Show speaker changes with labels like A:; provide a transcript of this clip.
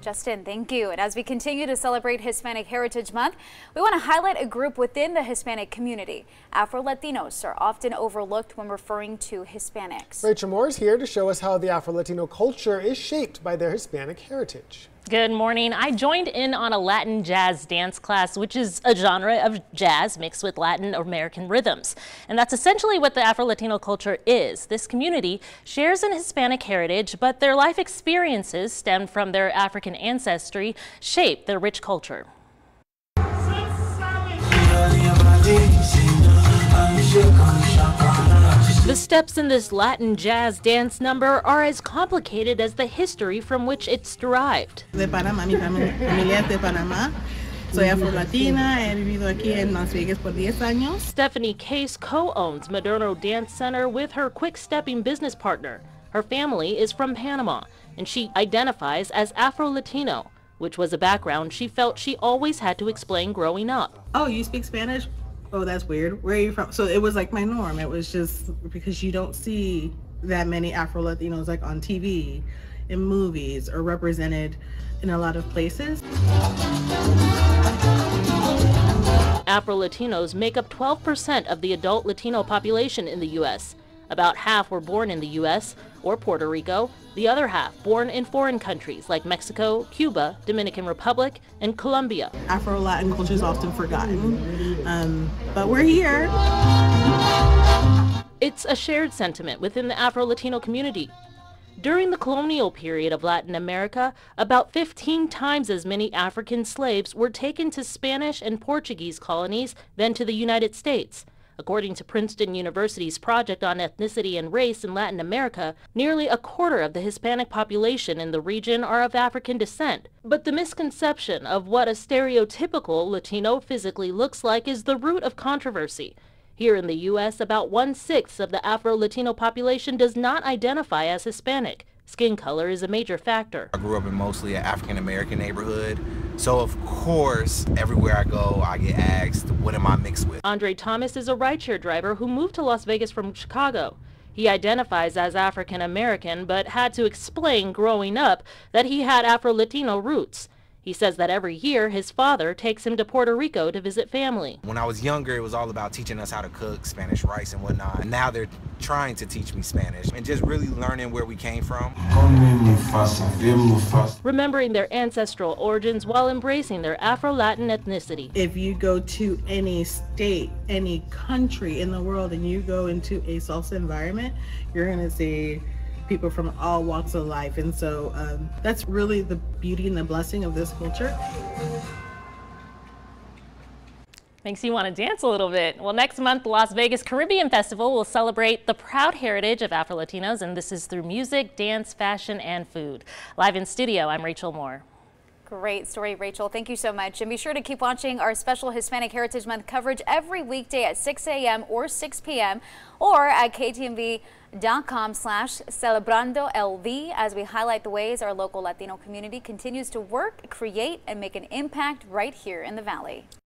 A: Justin, thank you. And as we continue to celebrate Hispanic Heritage Month, we want to highlight a group within the Hispanic community. Afro-Latinos are often overlooked when referring to Hispanics.
B: Rachel Moore is here to show us how the Afro-Latino culture is shaped by their Hispanic heritage.
C: Good morning. I joined in on a Latin jazz dance class, which is a genre of jazz mixed with Latin American rhythms. And that's essentially what the Afro-Latino culture is. This community shares an Hispanic heritage, but their life experiences stemmed from their African ancestry shape their rich culture. The steps in this Latin jazz dance number are as complicated as the history from which it's derived.
D: De Panamá, mi familia es de Panamá. Soy Afro-Latina, he vivido aquí en Las Vegas por 10 años.
C: Stephanie Case co-owns Moderno Dance Center with her quick-stepping business partner. Her family is from Panama, and she identifies as Afro-Latino, which was a background she felt she always had to explain growing up.
D: Oh, you speak Spanish? Oh, that's weird. Where are you from? So it was like my norm. It was just because you don't see that many Afro-Latinos like on TV, in movies, or represented in a lot of places.
C: Afro-Latinos make up 12% of the adult Latino population in the U.S. About half were born in the U.S. or Puerto Rico, the other half born in foreign countries like Mexico, Cuba, Dominican Republic, and Colombia.
D: Afro-Latin culture is often forgotten, but we're here.
C: It's a shared sentiment within the Afro-Latino community. During the colonial period of Latin America, about 15 times as many African slaves were taken to Spanish and Portuguese colonies than to the United States. According to Princeton University's project on ethnicity and race in Latin America, nearly a quarter of the Hispanic population in the region are of African descent. But the misconception of what a stereotypical Latino physically looks like is the root of controversy. Here in the U.S., about 1/6 of the Afro-Latino population does not identify as Hispanic. Skin color is a major factor.
E: I grew up in mostly an African-American neighborhood, so of course, everywhere I go, I get asked, what am I mixed with?
C: Andre Thomas is a rideshare driver who moved to Las Vegas from Chicago. He identifies as African-American, but had to explain growing up that he had Afro-Latino roots. He says that every year his father takes him to Puerto Rico to visit family.
E: When I was younger, it was all about teaching us how to cook Spanish rice and whatnot. And now they're trying to teach me Spanish and just really learning where we came from.
C: Remembering their ancestral origins while embracing their Afro-Latin ethnicity.
D: If you go to any state, any country in the world, and you go into a salsa environment, you're going to see people from all walks of life, and so that's really the beauty and the blessing of this culture.
C: Makes you want to dance a little bit. Well, next month, the Las Vegas Caribbean Festival will celebrate the proud heritage of Afro-Latinos, and this is through music, dance, fashion, and food. Live in studio, I'm Rachel Moore.
A: Great story, Rachel. Thank you so much. And be sure to keep watching our special Hispanic Heritage Month coverage every weekday at 6 a.m. or 6 p.m. or at ktmv.com/celebrandoLV as we highlight the ways our local Latino community continues to work, create, and make an impact right here in the Valley.